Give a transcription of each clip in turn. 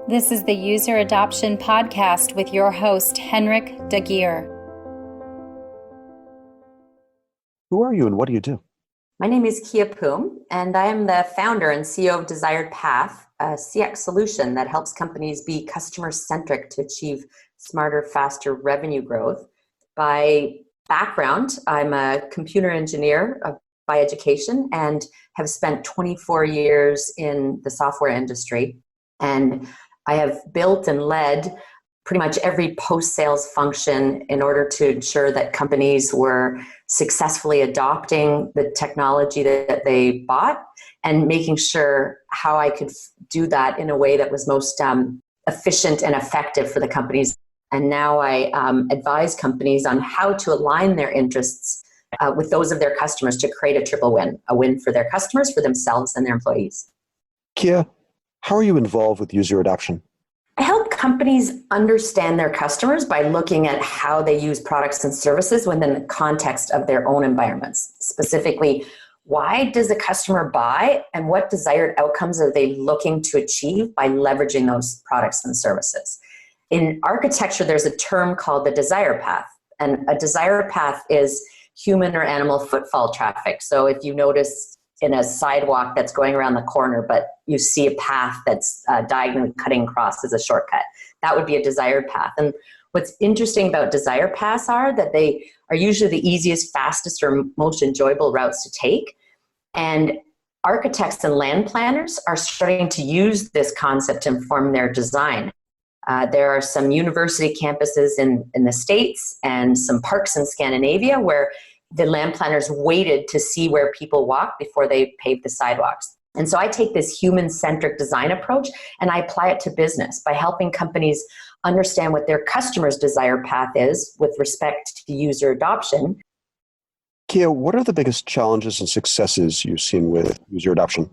This is the User Adoption Podcast with your host, Henrik Dagier. Who are you and what do you do? My name is Kia Puhm, and I am the founder and CEO of Desired Path, a CX solution that helps companies be customer-centric to achieve smarter, faster revenue growth. By background, I'm a computer engineer by education and have spent 24 years in the software industry. And I have built and led pretty much every post-sales function in order to ensure that companies were successfully adopting the technology that they bought and making sure how I could do that in a way that was most efficient and effective for the companies. And now I advise companies on how to align their interests with those of their customers to create a triple win, a win for their customers, for themselves, and their employees. Kia, how are you involved with user adoption? I help companies understand their customers by looking at how they use products and services within the context of their own environments. Specifically, why does a customer buy and what desired outcomes are they looking to achieve by leveraging those products and services? In architecture, there's a term called the desire path. And a desire path is human or animal footfall traffic. So if you notice in a sidewalk that's going around the corner, but you see a path that's diagonally cutting across as a shortcut, that would be a desired path. And what's interesting about desire paths are that they are usually the easiest, fastest, or most enjoyable routes to take. And architects and land planners are starting to use this concept to inform their design. There are some university campuses in the States and some parks in Scandinavia where the land planners waited to see where people walk before they paved the sidewalks. And so I take this human-centric design approach and I apply it to business by helping companies understand what their customers' desire path is with respect to user adoption. Kia, what are the biggest challenges and successes you've seen with user adoption?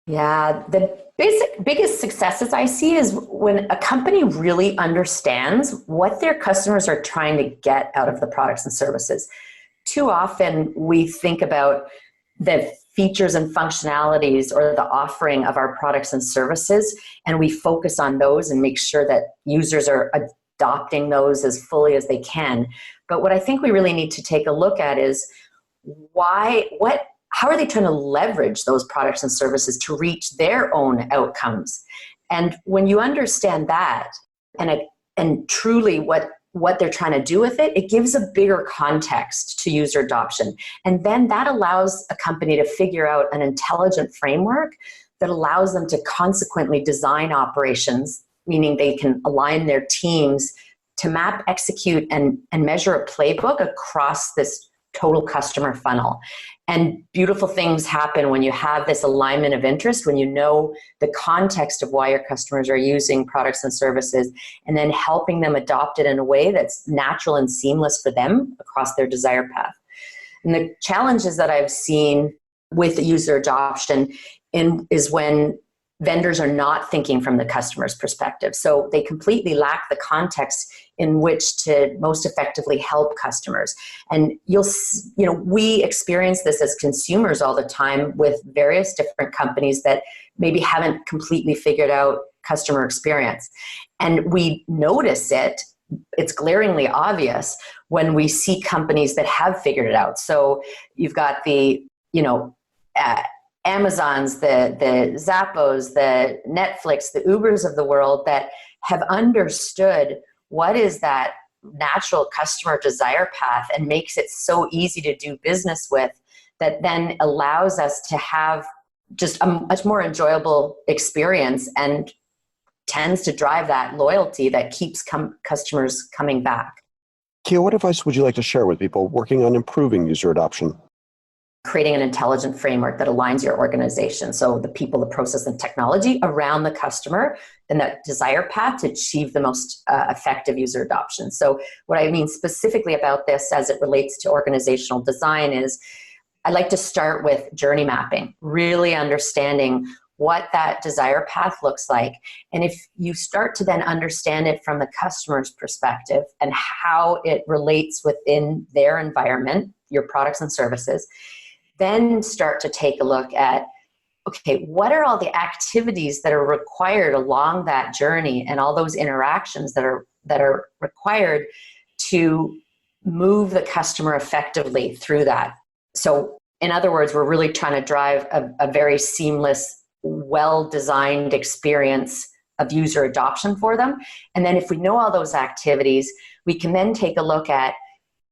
Yeah, the biggest successes I see is when a company really understands what their customers are trying to get out of the products and services. Too often we think about the features and functionalities or the offering of our products and services, and we focus on those and make sure that users are adopting those as fully as they can. But what I think we really need to take a look at is how are they trying to leverage those products and services to reach their own outcomes? And when you understand that and truly what they're trying to do with it, it gives a bigger context to user adoption. And then that allows a company to figure out an intelligent framework that allows them to consequently design operations, meaning they can align their teams to map, execute, and measure a playbook across this total customer funnel. And beautiful things happen when you have this alignment of interest, when you know the context of why your customers are using products and services, and then helping them adopt it in a way that's natural and seamless for them across their desire path. And the challenges that I've seen with user adoption is when vendors are not thinking from the customer's perspective. So they completely lack the context in which to most effectively help customers. And we experience this as consumers all the time with various different companies that maybe haven't completely figured out customer experience. And we notice it's glaringly obvious when we see companies that have figured it out. So you've got the, Amazons, the Zappos, the Netflix, the Ubers of the world that have understood what is that natural customer desire path and makes it so easy to do business with, that then allows us to have just a much more enjoyable experience and tends to drive that loyalty that keeps customers coming back. Kia, what advice would you like to share with people working on improving user adoption? Creating an intelligent framework that aligns your organization. So the people, the process, and technology around the customer and that desire path to achieve the most effective user adoption. So what I mean specifically about this as it relates to organizational design is I like to start with journey mapping, really understanding what that desire path looks like. And if you start to then understand it from the customer's perspective and how it relates within their environment, your products and services, then start to take a look at, okay, what are all the activities that are required along that journey and all those interactions that are required to move the customer effectively through that. So in other words, we're really trying to drive a very seamless, well-designed experience of user adoption for them. And then if we know all those activities, we can then take a look at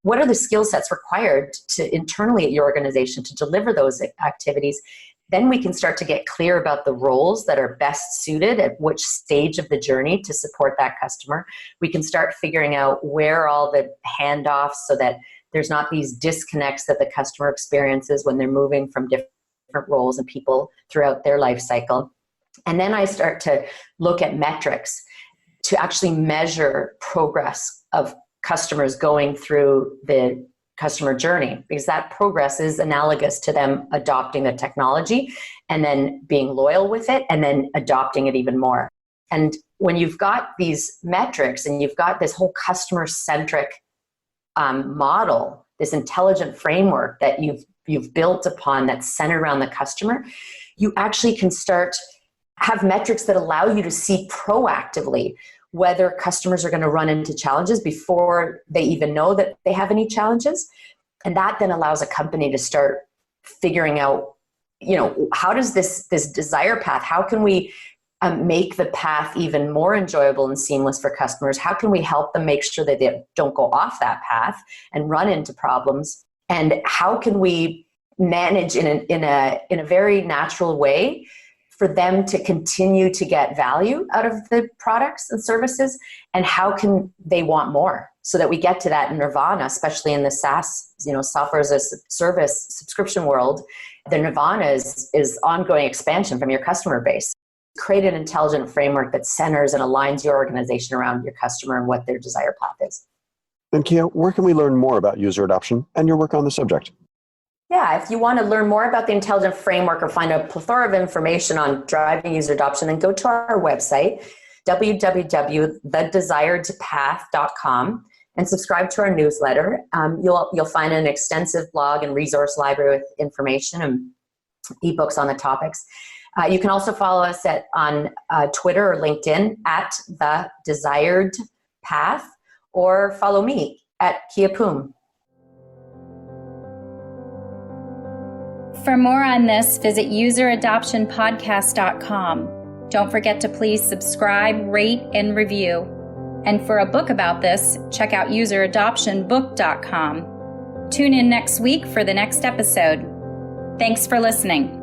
what are the skill sets required to internally at your organization to deliver those activities. Then we can start to get clear about the roles that are best suited at which stage of the journey to support that customer. We can start figuring out where all the handoffs so that there's not these disconnects that the customer experiences when they're moving from different roles and people throughout their life cycle. And then I start to look at metrics to actually measure progress of customers going through the customer journey, because that progress is analogous to them adopting the technology and then being loyal with it and then adopting it even more. And when you've got these metrics and you've got this whole customer-centric model, this intelligent framework that you've built upon that's centered around the customer, you actually can start have metrics that allow you to see proactively whether customers are going to run into challenges before they even know that they have any challenges. And that then allows a company to start figuring out, how does this desire path, how can we make the path even more enjoyable and seamless for customers? How can we help them make sure that they don't go off that path and run into problems? And how can we manage in a very natural way for them to continue to get value out of the products and services, and how can they want more so that we get to that nirvana, especially in the SaaS, software as a service subscription world. The nirvana is ongoing expansion from your customer base. Create an intelligent framework that centers and aligns your organization around your customer and what their desire path is. And Kia, where can we learn more about user adoption and your work on the subject? Yeah, if you want to learn more about the intelligent framework or find a plethora of information on driving user adoption, then go to our website, www.thedesiredpath.com, and subscribe to our newsletter. You'll find an extensive blog and resource library with information and ebooks on the topics. You can also follow us on Twitter or LinkedIn at The Desired Path, or follow me at Kia Puhm. For more on this, visit useradoptionpodcast.com. Don't forget to please subscribe, rate, and review. And for a book about this, check out useradoptionbook.com. Tune in next week for the next episode. Thanks for listening.